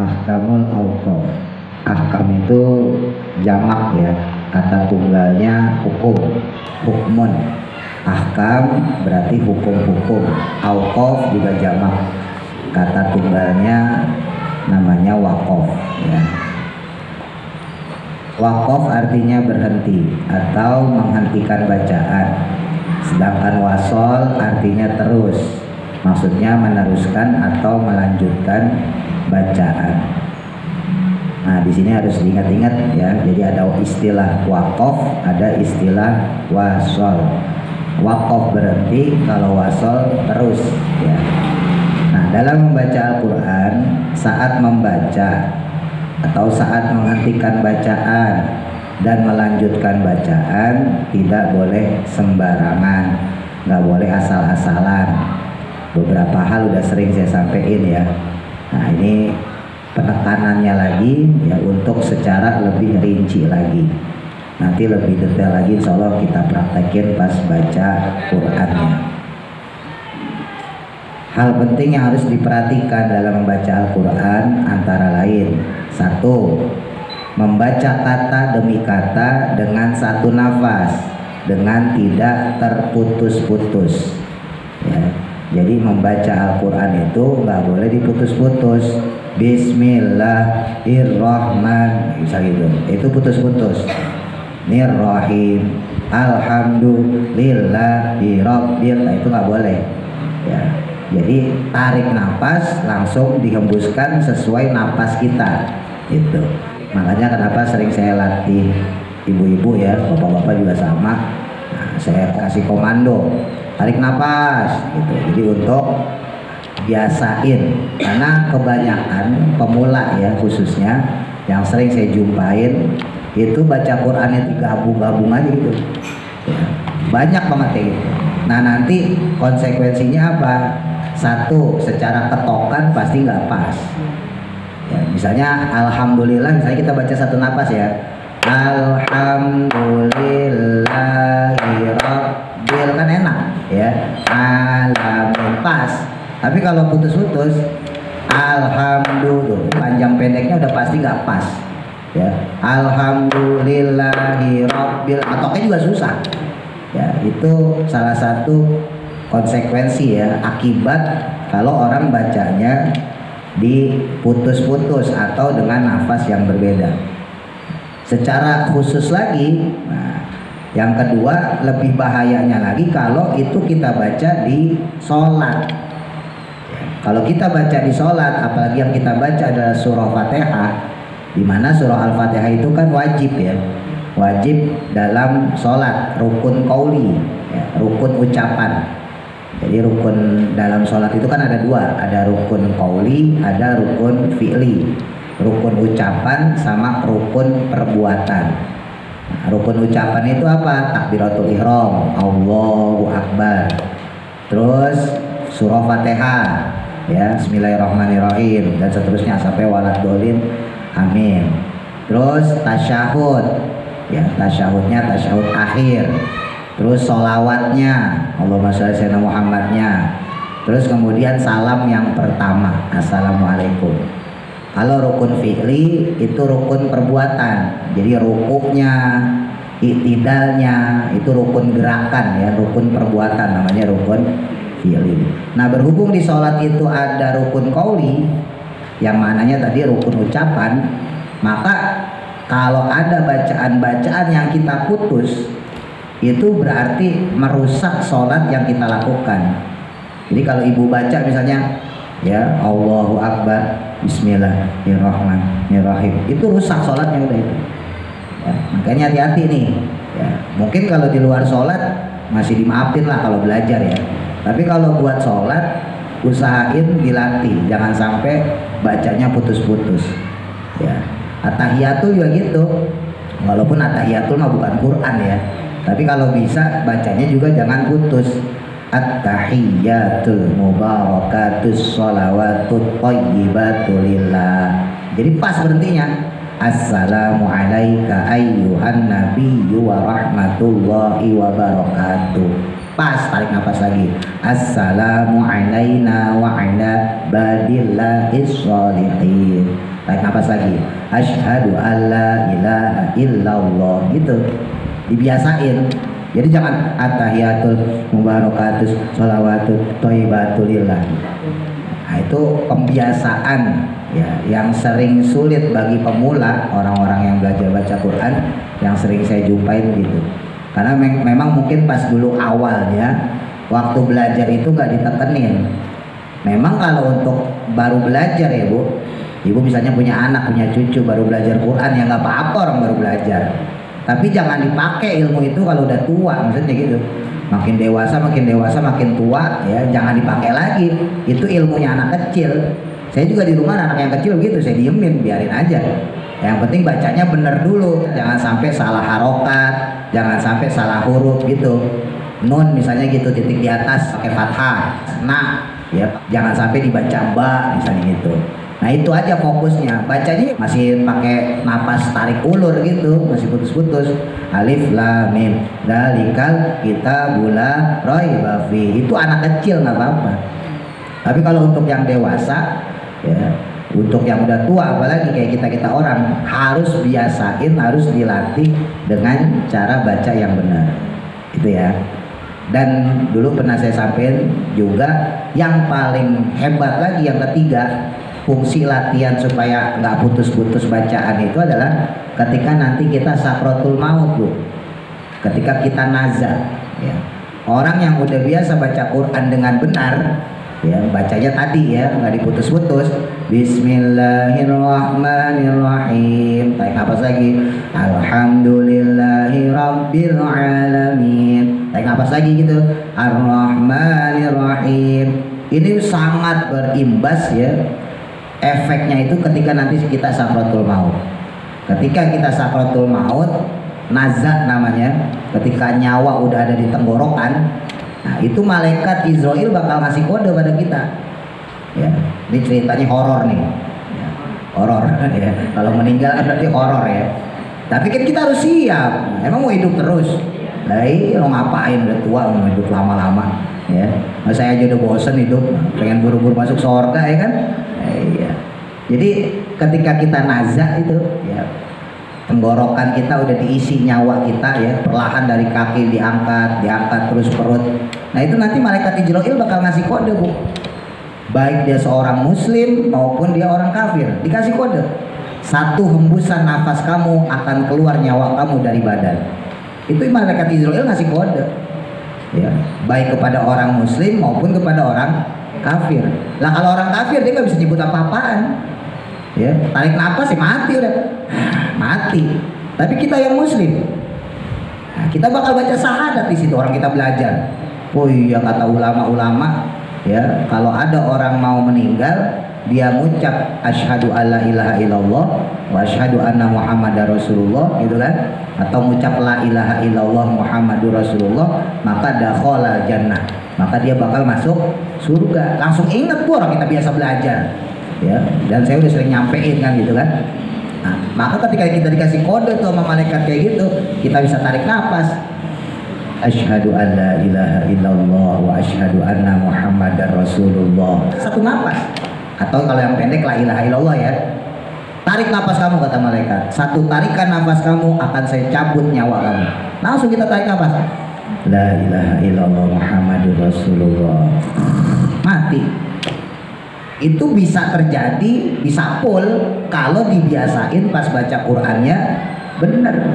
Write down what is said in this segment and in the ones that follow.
Ahkamul Auqaf. Ahkam itu jamak ya, kata tunggalnya hukum, hukmun. Ahkam berarti hukum-hukum. Auqaf juga jamak, kata tunggalnya namanya waqaf ya. Waqaf artinya berhenti atau menghentikan bacaan, sedangkan wasol artinya terus, maksudnya meneruskan atau melanjutkan bacaan. Nah, di sini harus diingat-ingat ya. Jadi ada istilah waqaf, ada istilah wasol. Waqaf berhenti, kalau wasol terus ya. Nah, dalam membaca Al-Quran, saat membaca atau saat menghentikan bacaan dan melanjutkan bacaan tidak boleh sembarangan, nggak boleh asal-asalan. Beberapa hal udah sering saya sampaikan ya. Nah, ini penekanannya lagi ya, untuk secara lebih rinci lagi. Nanti lebih detail lagi insya Allah kita praktekin pas baca Qurannya. Hal penting yang harus diperhatikan dalam membaca Al-Quran antara lain: 1. Membaca kata demi kata dengan satu nafas, dengan tidak terputus-putus ya. Jadi membaca Al-Quran itu nggak boleh diputus-putus. Bismillahirrahmanirrahim, bisa gitu, itu putus-putus. Nirrahim, alhamdulillahirabbil, itu nggak boleh ya. Jadi tarik nafas langsung dihembuskan sesuai nafas kita itu. Makanya kenapa sering saya latih ibu-ibu ya, bapak-bapak juga sama. Nah, saya kasih komando tarik nafas gitu. Jadi untuk biasain, karena kebanyakan pemula ya khususnya yang sering saya jumpain itu baca Qurannya digabung-gabung aja gitu ya. Banyak banget kayak gitu. Nah, nanti konsekuensinya apa? 1, secara ketokan pasti nggak pas ya. Misalnya alhamdulillah, misalnya kita baca satu napas ya, alhamdulillahirabbil, kan enak ya, alamin, pas. Tapi kalau putus-putus, alhamdulillah, panjang pendeknya udah pasti nggak pas ya. Alhamdulillahirabbil, atoknya juga susah ya. Itu salah satu konsekuensi ya, akibat kalau orang bacanya diputus-putus atau dengan nafas yang berbeda. Secara khusus lagi, nah, yang kedua lebih bahayanya lagi kalau itu kita baca di sholat. Kalau kita baca di sholat, apalagi yang kita baca adalah surah Fatihah, di mana surah Al-Fatihah itu kan wajib ya, wajib dalam sholat, rukun qauli ya, rukun ucapan. Jadi rukun dalam sholat itu kan ada dua, ada rukun qauli, ada rukun fi'li, rukun ucapan sama rukun perbuatan. Nah, rukun ucapan itu apa? Takbiratul ihram, Allahu Akbar, terus surah Fatihah ya, Bismillahirrahmanirrahim, dan seterusnya sampai waladhdallin, amin. Terus tasyahud ya, tasyahudnya tasyahud akhir. Terus sholawatnya Allahumma sholli ala sayyidina Muhammadnya. Terus kemudian salam yang pertama, assalamualaikum. Kalau rukun fi'li itu rukun perbuatan, jadi rukuknya, i'tidalnya itu rukun gerakan ya, rukun perbuatan, namanya rukun fi'li. Nah, berhubung di sholat itu ada rukun qauli yang mananya tadi rukun ucapan, maka kalau ada bacaan-bacaan yang kita putus, itu berarti merusak sholat yang kita lakukan. Jadi kalau ibu baca misalnya ya, Allahu Akbar, Bismillahirrahmanirrahim, itu rusak sholatnya udah itu ya. Makanya hati-hati nih ya. Mungkin kalau di luar sholat masih dimaafin lah kalau belajar ya, tapi kalau buat sholat usahain dilatih, jangan sampai bacanya putus-putus ya. At-tahiyatul juga gitu, walaupun at-tahiyatul mah bukan Quran ya, tapi kalau bisa bacanya juga jangan putus. At-tahiyyatul mubarakatus sholawatut thayyibatu lillah. Jadi pas berhentinya. Assalamu alayka ayyuhan nabiyyu wa rahmatullahi wa barakatuh. Pas, tarik nafas lagi. Assalamu alayna wa ala badillahis sholihin. tarik nafas lagi, asyhadu alla ilaha illallah, gitu dibiasain. Jadi jangan attahiyatul mubarakatus sholawatut thayyibatulillah. Nah, itu pembiasaan ya, yang sering sulit bagi pemula, orang-orang yang belajar baca Quran, yang sering saya jumpain gitu. Karena memang mungkin pas dulu awalnya waktu belajar itu nggak ditekenin. Memang kalau untuk baru belajar ya Bu, Ibu misalnya punya anak, punya cucu baru belajar Quran, ya nggak apa-apa orang baru belajar. Tapi jangan dipakai ilmu itu kalau udah tua, maksudnya gitu. Makin dewasa makin tua ya, jangan dipakai lagi. Itu ilmunya anak kecil. Saya juga di rumah anak yang kecil gitu, saya diemin, biarin aja. Yang penting bacanya bener dulu, jangan sampai salah harokat, jangan sampai salah huruf gitu. Nun misalnya gitu, titik di atas pakai fathah, nah ya jangan sampai dibaca ba misalnya gitu. Nah itu aja fokusnya, bacanya masih pakai napas tarik ulur gitu, masih putus-putus. Alif lam mim dalikal kitabul la raiba fi, itu anak kecil nggak apa-apa. Tapi kalau untuk yang dewasa ya, untuk yang udah tua apalagi kayak kita orang, harus biasain, harus dilatih dengan cara baca yang benar itu ya. Dan dulu pernah saya sampaikan juga, yang paling hebat lagi yang ketiga, fungsi latihan supaya nggak putus-putus bacaan itu adalah ketika nanti kita sakratul maut Bu, ketika kita nazar ya. Orang yang udah biasa baca Quran dengan benar ya, bacanya tadi ya nggak diputus-putus, Bismillahirrahmanirrahim, tarik nafas lagi, Alhamdulillahi Rabbil Alamin, tarik nafas lagi gitu, Ar-Rahmanirrahim. Ini sangat berimbas ya, efeknya itu ketika nanti kita sakratul maut. Ketika kita sakratul maut, nazak namanya, ketika nyawa udah ada di tenggorokan, nah itu malaikat Israel bakal ngasih kode pada kita ya. Ini ceritanya horor nih ya, horor ya. Kalau meninggal kan berarti horor ya, tapi kan kita harus siap. Emang mau hidup terus? Nah lo ngapain, udah tua mau hidup lama-lama ya. Nah, saya aja udah bosen hidup, pengen buru-buru masuk surga ya kan. Iya. Jadi ketika kita nazak itu ya, tenggorokan kita udah diisi nyawa kita ya, perlahan dari kaki diangkat terus perut. Nah itu nanti malaikat Israel bakal ngasih kode Bu, baik dia seorang muslim maupun dia orang kafir, dikasih kode. Satu hembusan nafas kamu akan keluar nyawa kamu dari badan. Itu malaikat Israel ngasih kode ya, baik kepada orang muslim maupun kepada orang kafir. Lah kalau orang kafir dia nggak bisa nyebut apa-apaan ya, tarik nafas ya mati udah, mati. Tapi kita yang muslim, nah, kita bakal baca syahadat di situ, orang kita belajar. Oh iya, kata ulama-ulama ya, kalau ada orang mau meninggal dia ngucap asyhadu alla ilaha illallah wa asyhadu anna muhammadar rasulullah gitu kan, atau ngucap la ilaha illallah muhammadur rasulullah, maka dakhala jannah, maka dia bakal masuk surga. Langsung ingat tuh orang kita biasa belajar ya, dan saya udah sering nyampein kan gitu kan. Nah, maka ketika kita dikasih kode tuh sama malaikat kayak gitu, kita bisa tarik nafas, asyhadu alla ilaha illallah wa asyhadu anna muhammadar rasulullah, satu nafas. Atau kalau yang pendek la ilaha illallah ya, tarik nafas kamu, kata malaikat, satu tarikan nafas kamu akan saya cabut nyawa kamu. Langsung kita tarik nafas, la ilaha illallah muhammadur rasulullah, mati. Itu bisa terjadi, bisa full kalau dibiasain pas baca Qurannya bener.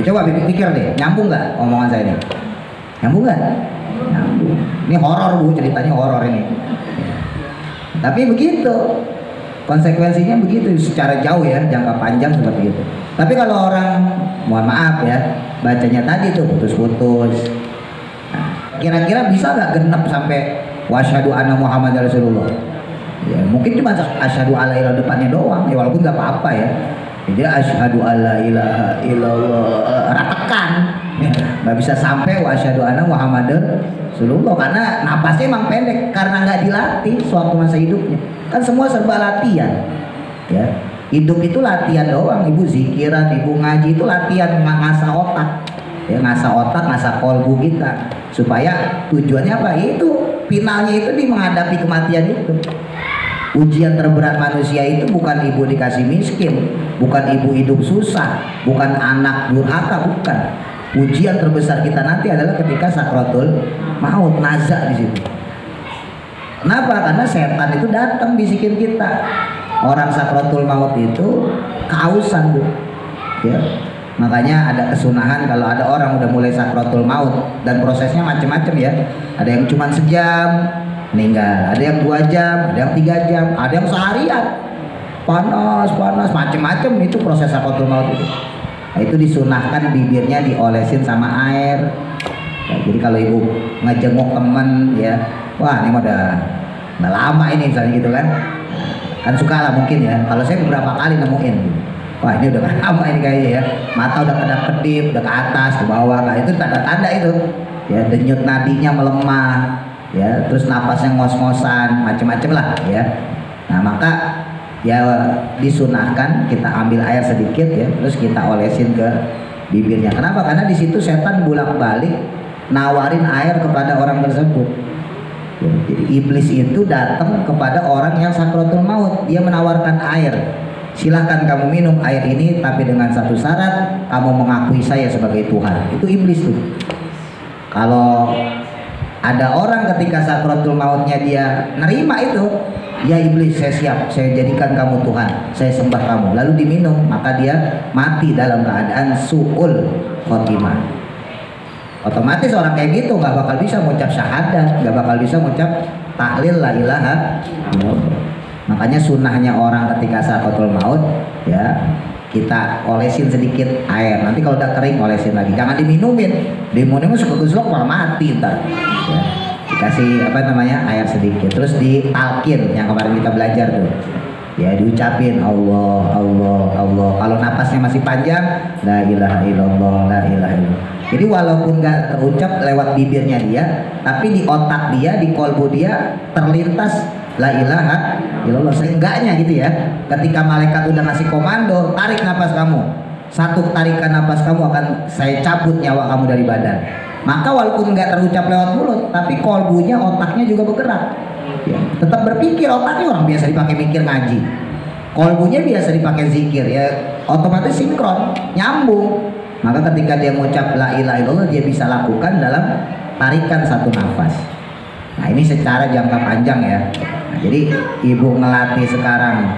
Coba pikir deh, nyambung nggak omongan saya ini? Nyambung nggak? Nyambung. Ini horor Bu, ceritanya horor ini. Tapi begitu, konsekuensinya begitu secara jauh ya, jangka panjang seperti itu. Tapi kalau orang, mohon maaf ya, bacanya tadi tuh putus-putus. Nah, kira-kira bisa nggak genap sampai wasyhadu anna muhammadar rasulullah? Ya, mungkin cuma asyhadu alla ilaha depannya doang ya, walaupun nggak apa-apa ya. Jadi asyhadu alla ilaha illallah ratekan ya, nggak bisa sampai wasyhadu anna muhammadar rasulullah karena napasnya emang pendek, karena nggak dilatih suatu masa hidupnya. Kan semua serba latihan ya, hidup itu latihan doang. Ibu zikiran, ibu ngaji itu latihan, ngasah otak ya, ngasah otak, ngasah kolbu kita, supaya tujuannya apa? Itu finalnya itu di menghadapi kematian itu. Ujian terberat manusia itu bukan ibu dikasih miskin, bukan ibu hidup susah, bukan anak durhaka, bukan. Ujian terbesar kita nanti adalah ketika sakratul maut, nazak di situ. Kenapa? Karena setan itu datang bisikin kita. Orang sakratul maut itu kehausan, Bu. Ya. Makanya ada kesunahan kalau ada orang udah mulai sakratul maut, dan prosesnya macam-macam ya. Ada yang cuma sejam meninggal, ada yang 2 jam, ada yang 3 jam, ada yang seharian, panas macam-macam. Itu proses sakratul maut itu. Nah, itu disunahkan bibirnya diolesin sama air. Ya, jadi kalau ibu ngejenguk temen ya, wah ini udah lama ini misalnya gitu kan suka lah mungkin ya. Kalau saya beberapa kali nemuin, wah ini udah lama ini kayaknya ya, mata udah kedap-kedip, udah ke atas ke bawah, nah itu tanda-tanda itu ya, denyut nadinya melemah ya, terus napasnya ngos-ngosan macem-macem lah ya. Nah maka ya disunahkan kita ambil air sedikit ya, terus kita olesin ke bibirnya. Kenapa? Karena di situ setan bolak-balik nawarin air kepada orang tersebut ya, jadi iblis itu datang kepada orang yang sakratul maut, dia menawarkan air, silahkan kamu minum air ini, tapi dengan satu syarat, kamu mengakui saya sebagai Tuhan. Itu iblis tuh. Kalau ada orang ketika sakratul mautnya dia nerima itu, ya iblis, saya siap, saya jadikan kamu Tuhan, saya sembah kamu, lalu diminum, maka dia mati dalam keadaan su'ul khotimah. Otomatis orang kayak gitu nggak bakal bisa mengucap syahadat, nggak bakal bisa mengucap tahlil la ilaha illallah. Makanya sunnahnya orang ketika sakratul maut ya, kita olesin sedikit air, nanti kalau udah kering olesin lagi, jangan diminumin suka gusuk malah mati ntar ya. Dikasih apa namanya air sedikit, terus ditalkin yang kemarin kita belajar tuh ya, diucapin Allah Allah Allah. Kalau napasnya masih panjang, la ilaha illallah la ilaha illallah. Jadi walaupun nggak terucap lewat bibirnya dia, tapi di otak dia, di kolbu dia terlintas la ilaha illallah. Seenggaknya gitu ya, ketika malaikat udah ngasih komando, tarik napas kamu, satu tarikan napas kamu akan saya cabut nyawa kamu dari badan. Maka walaupun nggak terucap lewat mulut, tapi kolbunya, otaknya juga bergerak ya, tetap berpikir. Otaknya orang biasa dipakai mikir ngaji, kolbunya biasa dipakai zikir ya, otomatis sinkron, nyambung. Maka ketika dia mengucap la ilaha illallah, dia bisa lakukan dalam tarikan satu nafas. Nah ini secara jangka panjang ya. Nah, jadi ibu ngelatih sekarang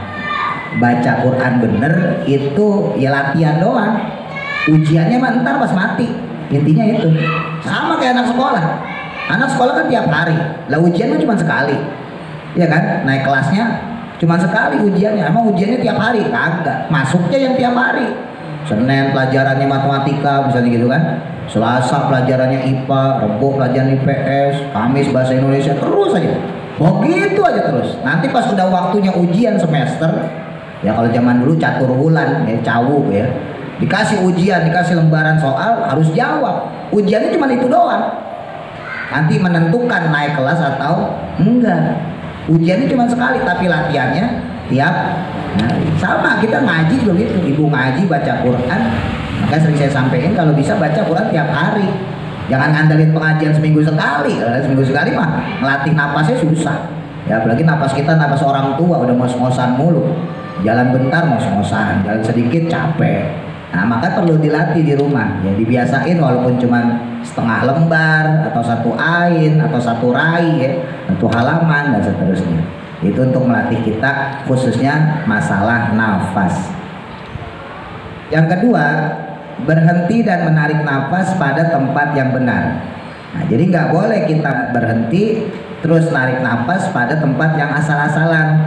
baca Quran bener itu ya latihan doang. Ujiannya mah ntar pas mati. Intinya itu sama kayak anak sekolah. Anak sekolah kan tiap hari, lah ujiannya cuma sekali, ya kan? Naik kelasnya cuma sekali ujiannya. Emang ujiannya tiap hari? Kagak. Masuknya yang tiap hari. Senin pelajarannya matematika misalnya gitu kan, Selasa pelajarannya IPA, Rebo pelajaran IPS, Kamis bahasa Indonesia, terus aja begitu aja terus. Nanti pas udah waktunya ujian semester ya, kalau zaman dulu catur bulan ya, cawu ya, dikasih ujian, dikasih lembaran soal, harus jawab. Ujiannya cuma itu doang, nanti menentukan naik kelas atau enggak. Ujiannya cuma sekali, tapi latihannya tiap hari. Sama kita ngaji juga gitu, ibu ngaji baca Quran, maka sering saya sampaikan kalau bisa baca Quran tiap hari, jangan ngandelin pengajian seminggu sekali. Seminggu sekali mah ngelatih napasnya susah ya, apalagi napas kita napas orang tua udah ngos-ngosan mulu, jalan bentar ngos-ngosan, jalan sedikit capek. Nah maka perlu dilatih di rumah ya, dibiasain walaupun cuma setengah lembar atau satu ain atau satu rai ya, satu halaman dan seterusnya. Itu untuk melatih kita khususnya masalah nafas. Yang kedua, berhenti dan menarik nafas pada tempat yang benar. Nah, jadi nggak boleh kita berhenti terus narik nafas pada tempat yang asal-asalan.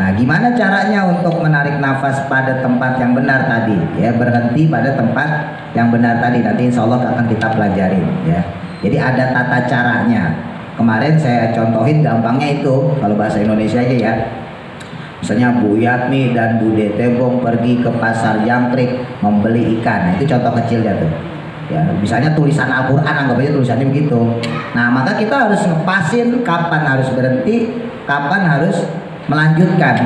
Nah, gimana caranya untuk menarik nafas pada tempat yang benar tadi? Ya, berhenti pada tempat yang benar tadi. Nanti insya Allah akan kita pelajarin. Ya, jadi ada tata caranya. Kemarin saya contohin gampangnya itu, kalau bahasa Indonesia aja ya. Misalnya Bu Yatmi dan Bu Detebong pergi ke pasar Jangkrik membeli ikan. Nah, itu contoh kecilnya tuh. Ya, misalnya tulisan Al-Quran, anggap aja tulisannya begitu. Nah, maka kita harus ngepasin kapan harus berhenti, kapan harus melanjutkan.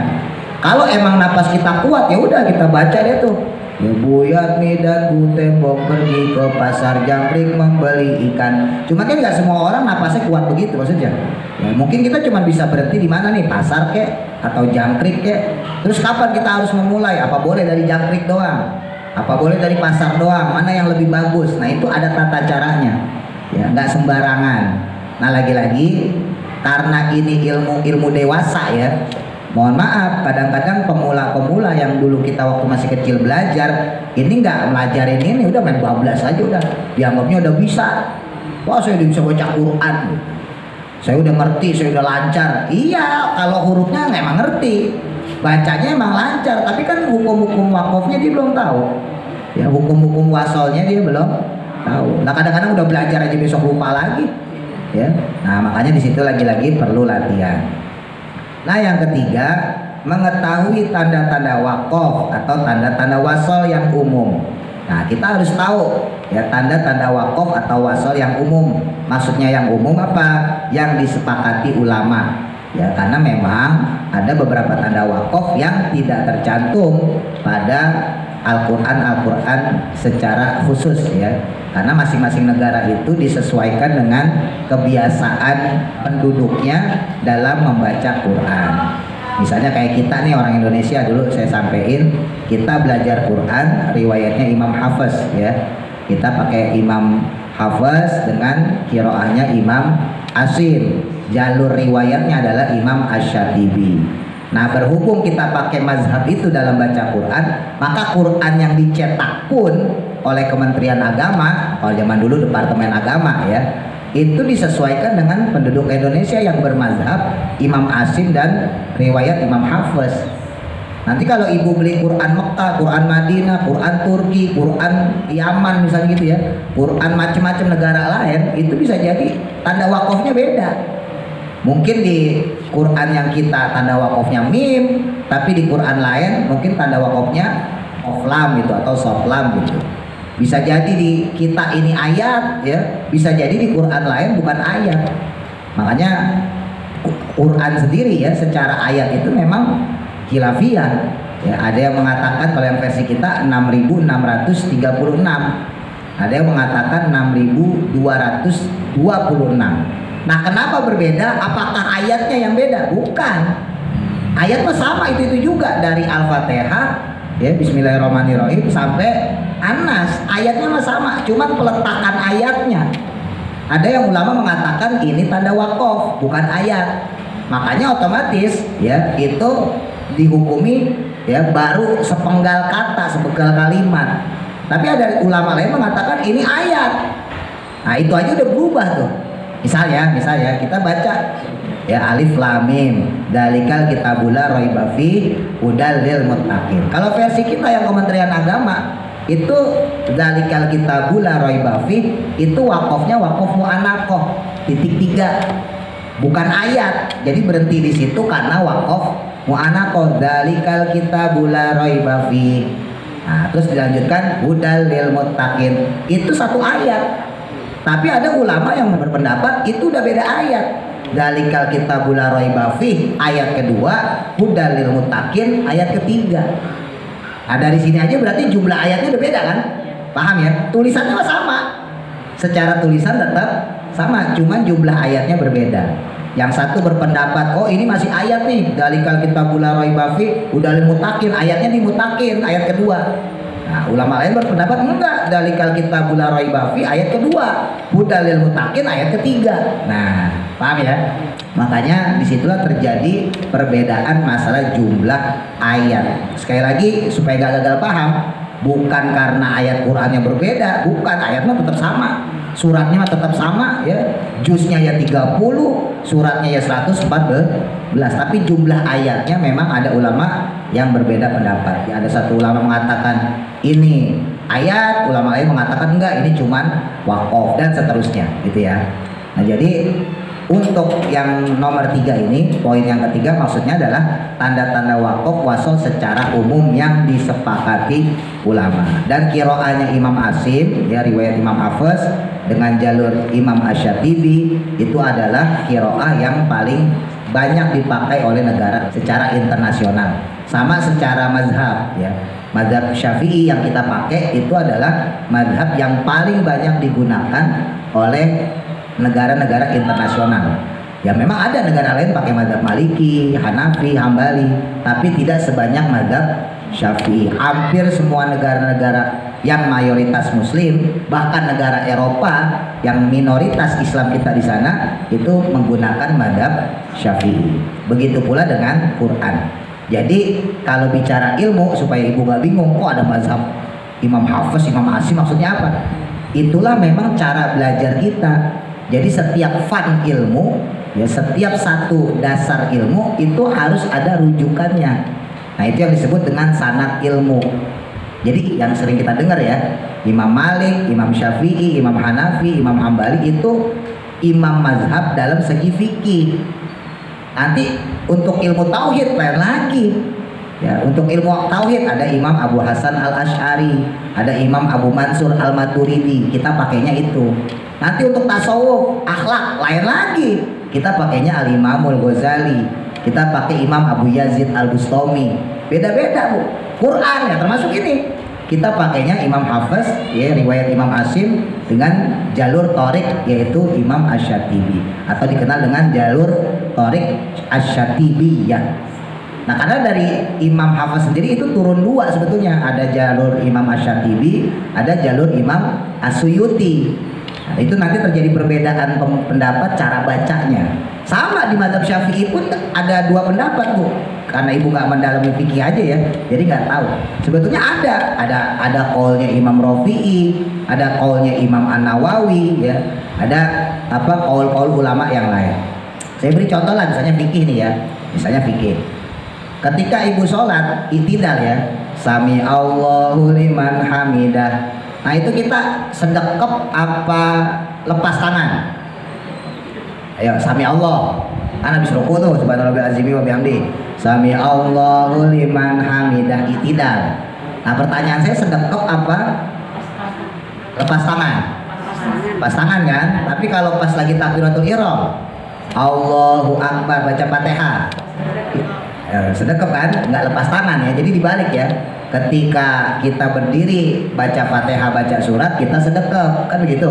Kalau emang napas kita kuat ya udah kita baca deh tuh Ya Buyatmi dan Bu Tembok pergi ke pasar Jangkrik membeli ikan. Cuma kan nggak semua orang napasnya kuat begitu maksudnya. Ya, mungkin kita cuma bisa berhenti di mana nih, pasar kek atau Jangkrik kek. Terus kapan kita harus memulai? Apa boleh dari Jangkrik doang? Apa boleh dari pasar doang? Mana yang lebih bagus? Nah itu ada tata caranya. Ya nggak sembarangan. Nah lagi-lagi karena ini ilmu dewasa ya. Mohon maaf, kadang-kadang pemula-pemula yang dulu kita waktu masih kecil belajar, ini nggak belajarin ini, udah main bablas aja udah, dianggapnya udah bisa. Wah saya udah bisa baca Quran, saya udah ngerti, saya udah lancar. Iya, kalau hurufnya emang ngerti, bacanya emang lancar, tapi kan hukum-hukum wakofnya dia belum tahu. Ya hukum-hukum wasolnya dia belum tahu. Nah kadang-kadang udah belajar aja besok lupa lagi. Ya, nah makanya di situ lagi-lagi perlu latihan. Nah yang ketiga, mengetahui tanda-tanda wakof atau tanda-tanda wasol yang umum. Nah kita harus tahu ya tanda-tanda wakof atau wasol yang umum. Maksudnya yang umum apa? Yang disepakati ulama. Ya karena memang ada beberapa tanda wakof yang tidak tercantum pada Al-Quran secara khusus ya. Karena masing-masing negara itu disesuaikan dengan kebiasaan penduduknya dalam membaca Quran. Misalnya kayak kita nih orang Indonesia, dulu saya sampein kita belajar Quran riwayatnya Imam Hafiz ya. Kita pakai Imam Hafiz dengan qiraahnya Imam Asim. Jalur riwayatnya adalah Imam Asy-Syatibi. Nah berhubung kita pakai mazhab itu dalam baca Quran, maka Quran yang dicetak pun oleh Kementerian Agama, kalau zaman dulu Departemen Agama ya, itu disesuaikan dengan penduduk Indonesia yang bermazhab Imam Asim dan riwayat Imam Hafiz. Nanti kalau ibu beli Quran Mekah, Quran Madinah, Quran Turki, Quran Yaman misalnya gitu ya, Quran macam-macam negara lain, itu bisa jadi tanda wakofnya beda. Mungkin di Quran yang kita tanda wakofnya mim, tapi di Quran lain mungkin tanda wakofnya oflam gitu atau soflam gitu. Bisa jadi di kita ini ayat ya, bisa jadi di Quran lain bukan ayat. Makanya Quran sendiri ya secara ayat itu memang khilafiyah. Ya, ada yang mengatakan kalau yang versi kita 6.636. Ada yang mengatakan 6.226. Nah kenapa berbeda? Apakah ayatnya yang beda? Bukan. Ayat mah sama itu juga dari Al-Fatihah ya Bismillahirrahmanirrahim sampai Anas. Ayatnya mah sama, cuman peletakan ayatnya. Ada yang ulama mengatakan ini tanda wakof bukan ayat. Makanya otomatis ya itu dihukumi ya baru sepenggal kata, sepenggal kalimat. Tapi ada ulama lain mengatakan ini ayat. Nah itu aja udah berubah tuh. Misalnya kita baca ya alif lam mim dalikal kitabula raiba fi hudal lil muttaqin. Kalau versi kita yang Kementerian Agama itu dalikal kitabula raiba fi itu wakofnya wakof mu'anaqah titik 3 bukan ayat. Jadi berhenti di situ karena wakof mu'anaqah dalikal kitabula raiba fi. Nah, terus dilanjutkan hudal lil muttaqin itu satu ayat. Tapi ada ulama yang berpendapat itu udah beda ayat. Dalikal kitabul la raiba fih ayat kedua, hudal lil muttaqin ayat ketiga. Nah, dari sini aja berarti jumlah ayatnya udah beda kan? Paham ya? Tulisannya mah sama. Secara tulisan tetap sama, cuman jumlah ayatnya berbeda. Yang satu berpendapat, oh ini masih ayat nih, dalikal kitabul la raiba fih hudal lil muttaqin, ayatnya di muttaqin ayat kedua. Nah, ulama lain berpendapat enggak, dalikal kitabul la raiba fi ayat kedua, hudal lil muttaqin ayat ketiga. Nah, paham ya? Makanya disitulah terjadi perbedaan masalah jumlah ayat. Sekali lagi supaya gak gagal paham, bukan karena ayat Qurannya berbeda, bukan, ayatnya tetap sama, suratnya tetap sama ya, juznya ya 30, suratnya ya 114, tapi jumlah ayatnya memang ada ulama yang berbeda pendapat. Ya, ada satu ulama mengatakan ini ayat, ulama lain mengatakan enggak, ini cuman wakof dan seterusnya gitu ya. Nah jadi untuk yang nomor 3 ini, poin yang ketiga maksudnya adalah tanda-tanda wakof wasol secara umum yang disepakati ulama. Dan qiraahnya Imam Asim ya riwayat Imam Hafiz dengan jalur Imam Asy-Syatibi itu adalah qiraah yang paling banyak dipakai oleh negara secara internasional. Sama secara mazhab ya. Mazhab Syafi'i yang kita pakai itu adalah mazhab yang paling banyak digunakan oleh negara-negara internasional. Ya memang ada negara lain pakai mazhab Maliki, Hanafi, Hambali, tapi tidak sebanyak mazhab Syafi'i. Hampir semua negara-negara yang mayoritas Muslim, bahkan negara Eropa yang minoritas Islam kita di sana itu menggunakan mazhab Syafi'i. Begitu pula dengan Quran. Jadi kalau bicara ilmu supaya ibu gak bingung, kok ada mazhab Imam Hafiz, Imam Asim, maksudnya apa? Itulah memang cara belajar kita. Jadi setiap fan ilmu, ya setiap satu dasar ilmu itu harus ada rujukannya. Nah itu yang disebut dengan sanad ilmu. Jadi yang sering kita dengar ya, Imam Malik, Imam Syafi'i, Imam Hanafi, Imam Hambali itu imam mazhab dalam segi fikih. Nanti untuk ilmu tauhid lain lagi. Ya, untuk ilmu tauhid ada Imam Abu Hasan Al-Asy'ari, ada Imam Abu Mansur Al-Maturidi. Kita pakainya itu. Nanti untuk tasawuf, akhlak lain lagi. Kita pakainya Al-Imamul Ghazali. Kita pakai Imam Abu Yazid Al-Bustami. Beda-beda, Bu. Quran ya termasuk ini. Kita pakainya Imam Hafiz, ya riwayat Imam Asim dengan jalur Thoriq yaitu Imam Asy-Syatibi atau dikenal dengan jalur Thoriq Asy-Syatibiyah. Nah karena dari Imam Hafiz sendiri itu turun dua sebetulnya, ada jalur Imam Asy-Syatibi, ada jalur Imam As-Suyuti. Nah, itu nanti terjadi perbedaan pendapat cara bacanya. Sama di mazhab Syafi'i pun ada dua pendapat, Bu. Karena ibu nggak mendalami fikih aja ya, jadi nggak tahu. Sebetulnya ada qaulnya Imam Rafi'i, ada qaulnya Imam An-Nawawi, ya, ada apa qaul-qaul ulama yang lain. Saya beri contoh lah, misalnya fikih nih ya, misalnya fikih. Ketika ibu sholat itidal ya, Sami Allahu liman hamidah. Nah itu kita sedekap apa lepas tangan? Ayo Sami Allah. Kan habis ruku tuh subhanallahil azim wa bihamdi. Sami Allahu liman hamidah itidal. Nah pertanyaan saya sedekap apa? Lepas tangan. Lepas tangan kan? Tapi kalau pas lagi takbiratul ihram, Allahu Akbar baca Fatihah. Sedekap kan? Nggak lepas tangan ya. Jadi dibalik ya. Ketika kita berdiri baca Fatihah, baca surat, kita sedekap kan begitu.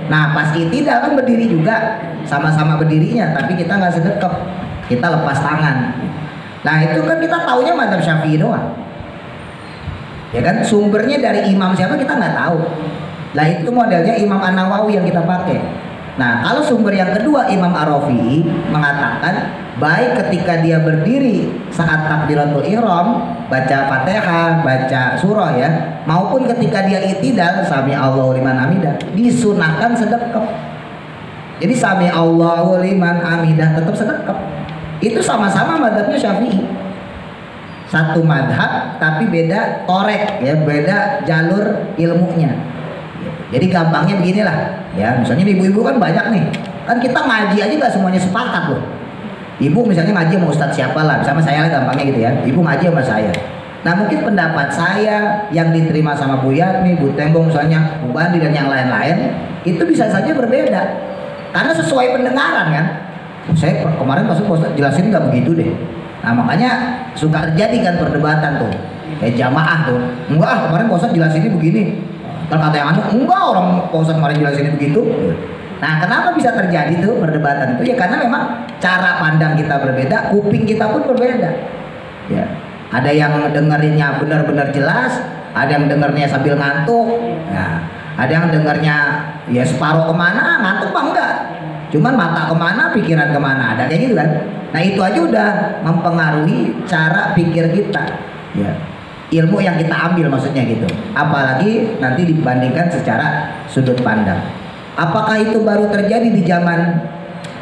Nah pas itidal kan berdiri juga, sama-sama berdirinya, tapi kita nggak sedekap, kita lepas tangan. Nah itu kan kita taunya mazhab Syafi'i doang, ya kan, sumbernya dari imam siapa kita nggak tahu. Nah itu modelnya Imam An-Nawawi yang kita pakai. Nah kalau sumber yang kedua Imam Ar-Rafi'i mengatakan baik ketika dia berdiri saat takbiratul ihram baca Fatihah, baca surah ya, maupun ketika dia itidal Sami Allahu liman hamidah disunahkan sedekap. Jadi Sami Allahu liman hamidah tetap sedekap. Itu sama-sama mazhabnya Syafi'i. Satu mazhab tapi beda torek ya, beda jalur ilmunya. Jadi gampangnya beginilah ya, misalnya ibu-ibu kan banyak nih, kan kita ngaji aja gak semuanya sepakat loh. Ibu misalnya ngaji sama ustadz siapa lah, sama saya lah gampangnya gitu ya, ibu ngaji sama saya. Nah mungkin pendapat saya yang diterima sama Bu Yatmi, Bu Tembong misalnya, Bu Bandi dan yang lain-lain itu bisa saja berbeda karena sesuai pendengaran kan. Saya kemarin pas ustadz jelasin nggak begitu deh. Nah makanya suka terjadi kan perdebatan tuh, kayak jamaah tuh, enggak kemarin ustadz jelasinnya begini. Kata yang anu, enggak orang Pak kemarin jelasin begitu. Nah kenapa bisa terjadi tuh perdebatan itu? Ya karena memang cara pandang kita berbeda, kuping kita pun berbeda. Ya, ada yang dengerinnya benar-benar jelas, ada yang dengernya sambil ngantuk. Nah, ada yang dengernya ya separuh kemana, ngantuk mah enggak. Cuman mata kemana, pikiran kemana, ada kayak gitu kan. Nah itu aja udah mempengaruhi cara pikir kita. Ya. Ilmu yang kita ambil maksudnya gitu, apalagi nanti dibandingkan secara sudut pandang. Apakah itu baru terjadi di zaman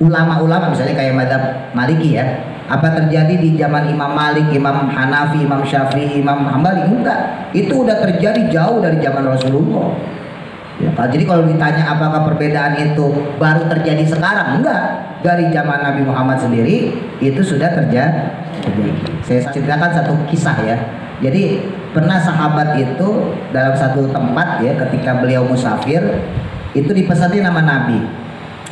ulama-ulama misalnya kayak mazhab Maliki ya? Apa terjadi di zaman Imam Malik, Imam Hanafi, Imam Syafi'i, Imam Hambali? Enggak, itu udah terjadi jauh dari zaman Rasulullah ya. Jadi kalau ditanya apakah perbedaan itu baru terjadi sekarang, enggak, dari zaman Nabi Muhammad sendiri itu sudah terjadi. Saya ceritakan satu kisah ya. Jadi pernah sahabat itu dalam satu tempat ya, ketika beliau musafir itu dipesanin nama Nabi,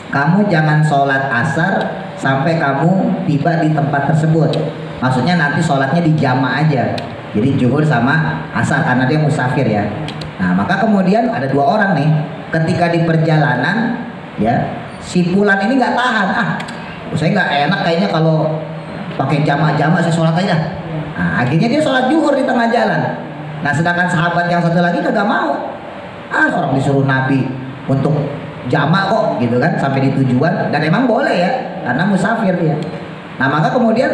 kamu jangan sholat asar sampai kamu tiba di tempat tersebut. Maksudnya nanti sholatnya di jama aja. Jadi zuhur sama asar karena dia musafir ya. Nah maka kemudian ada dua orang nih, ketika di perjalanan ya, si Fulan ini nggak tahan, saya nggak enak kayaknya kalau pakai jamak-jamak, saya sholat aja. Nah, akhirnya dia sholat zuhur di tengah jalan. Nah sedangkan sahabat yang satu lagi kagak mau. Orang disuruh Nabi untuk jamak kok gitu kan sampai di tujuan, dan emang boleh ya karena musafir dia. Nah maka kemudian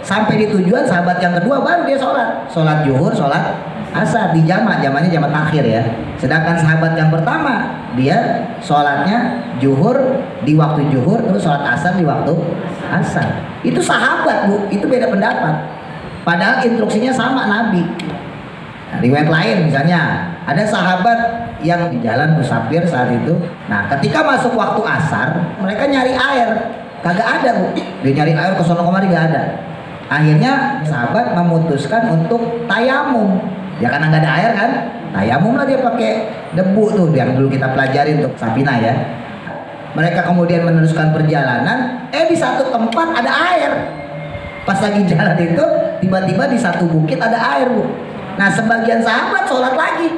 sampai di tujuan, sahabat yang kedua baru dia sholat zuhur, sholat asar di jamaknya jamak takhir ya. Sedangkan sahabat yang pertama dia sholatnya zuhur di waktu zuhur, terus sholat asar di waktu asar. Itu sahabat Bu, itu beda pendapat. Padahal instruksinya sama Nabi. Nah, riwayat lain misalnya ada sahabat yang di jalan musafir saat itu. Nah ketika masuk waktu asar, mereka nyari air, kagak ada Bu. Dia nyari air ke sono kemari gak ada. Akhirnya sahabat memutuskan untuk tayamum. Ya karena nggak ada air kan, tayamum lah dia pakai debu tuh yang dulu kita pelajari untuk Sapina ya. Mereka kemudian meneruskan perjalanan, di satu tempat ada air. Pas lagi jalan itu, tiba-tiba di satu bukit ada air Bu. Nah sebagian sahabat sholat lagi,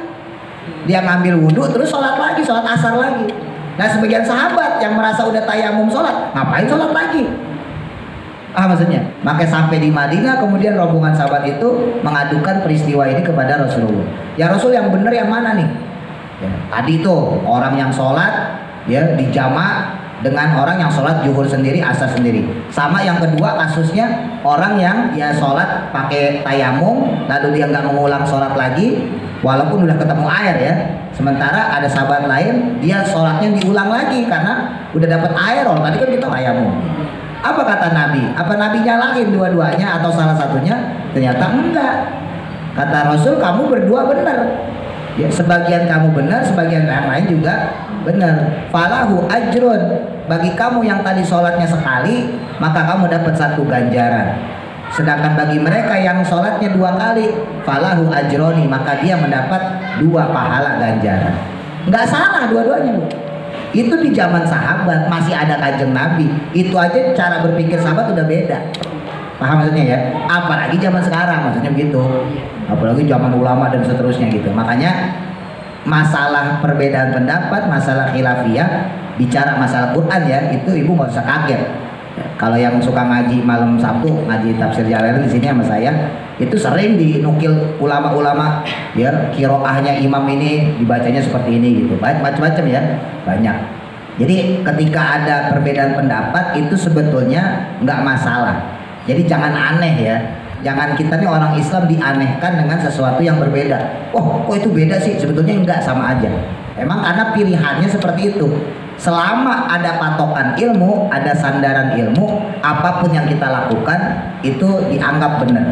dia ngambil wudhu terus sholat lagi, sholat asar lagi. Nah sebagian sahabat yang merasa udah tayamum sholat, ngapain sholat lagi? Maksudnya, maka sampai di Madinah kemudian rombongan sahabat itu mengadukan peristiwa ini kepada Rasulullah. Ya Rasul, yang benar yang mana nih? Ya, tadi tuh orang yang sholat ya di jamak dengan orang yang sholat zuhur sendiri, asar sendiri. Sama yang kedua kasusnya orang yang ya sholat pakai tayamum lalu dia nggak mengulang sholat lagi walaupun udah ketemu air ya. Sementara ada sahabat lain dia sholatnya diulang lagi karena udah dapat air. Tadi kan kita tayamum. Apa kata Nabi? Apa Nabi nyalahin dua-duanya atau salah satunya? Ternyata enggak. Kata Rasul, kamu berdua benar. Ya, sebagian kamu benar, sebagian yang lain juga benar. Falahu ajrun, bagi kamu yang tadi sholatnya sekali, maka kamu dapat satu ganjaran. Sedangkan bagi mereka yang sholatnya dua kali, falahu ajroni, maka dia mendapat dua pahala ganjaran. Enggak salah dua-duanya Bu. Itu di zaman sahabat masih ada Kanjeng Nabi. Itu aja cara berpikir sahabat udah beda. Paham maksudnya ya? Apalagi zaman sekarang, maksudnya begitu. Apalagi zaman ulama dan seterusnya gitu. Makanya masalah perbedaan pendapat, masalah khilafiyah, bicara masalah Quran ya, itu ibu nggak usah kaget. Kalau yang suka ngaji malam Sabtu, ngaji tafsir Jalalain di sini sama saya, itu sering dinukil ulama-ulama ya, kiroahnya imam ini dibacanya seperti ini gitu. Macam-macam ya, banyak. Jadi ketika ada perbedaan pendapat itu sebetulnya nggak masalah. Jadi jangan aneh ya. Jangan kita nih orang Islam dianehkan dengan sesuatu yang berbeda. Oh, kok itu beda sih? Sebetulnya enggak, sama aja. Emang karena pilihannya seperti itu. Selama ada patokan ilmu, ada sandaran ilmu, apapun yang kita lakukan itu dianggap benar.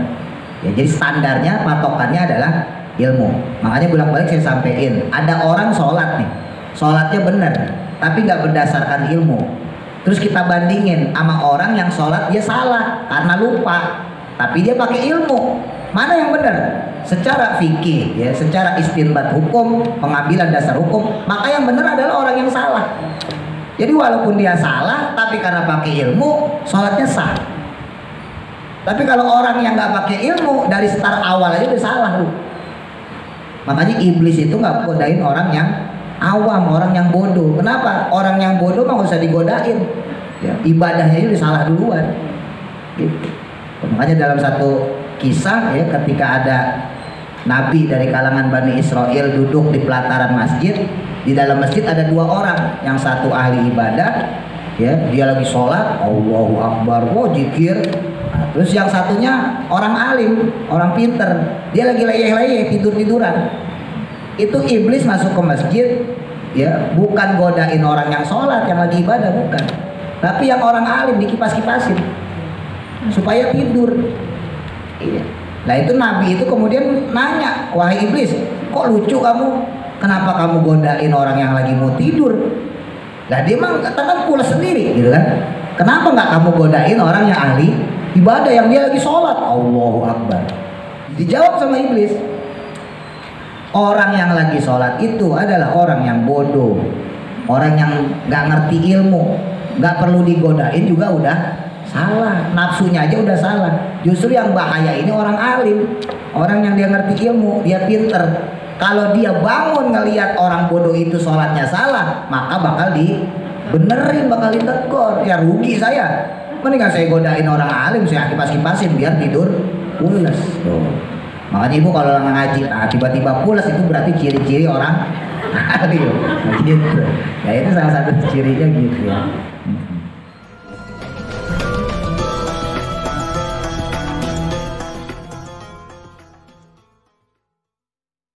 Ya, jadi standarnya, patokannya adalah ilmu. Makanya bolak-balik saya sampaikan, ada orang sholat nih, sholatnya benar, tapi nggak berdasarkan ilmu. Terus kita bandingin sama orang yang sholat dia salah karena lupa, tapi dia pakai ilmu. Mana yang benar? Secara fikih ya, secara istinbat hukum, pengambilan dasar hukum, maka yang benar adalah orang yang salah. Jadi walaupun dia salah, tapi karena pakai ilmu, sholatnya sah. Tapi kalau orang yang nggak pakai ilmu, dari start awal aja udah salah Bu. Makanya iblis itu nggak godain orang yang awam, orang yang bodoh. Kenapa? Orang yang bodoh mah nggak usah digodain. Ya, ibadahnya itu udah salah duluan. Gitu. Makanya dalam satu kisah ya, ketika ada Nabi dari kalangan Bani Israel duduk di pelataran masjid, di dalam masjid ada dua orang, yang satu ahli ibadah, ya dia lagi sholat, Allahu Akbar, zikir. Nah, terus yang satunya orang alim, orang pinter, dia lagi leyeh-leyeh, tidur-tiduran. Itu iblis masuk ke masjid, ya bukan godain orang yang sholat, yang lagi ibadah, bukan, tapi yang orang alim dikipas-kipasin supaya tidur. Iya. Nah itu Nabi itu kemudian nanya, wahai iblis, kok lucu kamu? Kenapa kamu godain orang yang lagi mau tidur? Nah dia mah katakan pulas sendiri gitu kan. Kenapa nggak kamu godain orang yang ahli ibadah, yang dia lagi sholat? Allahu Akbar. Dijawab sama iblis, orang yang lagi sholat itu adalah orang yang bodoh, orang yang nggak ngerti ilmu, nggak perlu digodain juga udah salah, nafsunya aja udah salah. Justru yang bahaya ini orang alim, orang yang dia ngerti ilmu, dia pinter. Kalau dia bangun ngelihat orang bodoh itu sholatnya salah, maka bakal dibenerin, bakal ditegur. Ya rugi saya. Mendingan saya godain orang alim, saya kipas-kipasin biar tidur pulas. Tuh. Makanya ibu kalau ngaji, tiba-tiba pulas itu berarti ciri-ciri orang alim. Gitu. Ya itu salah satu cirinya gitu ya.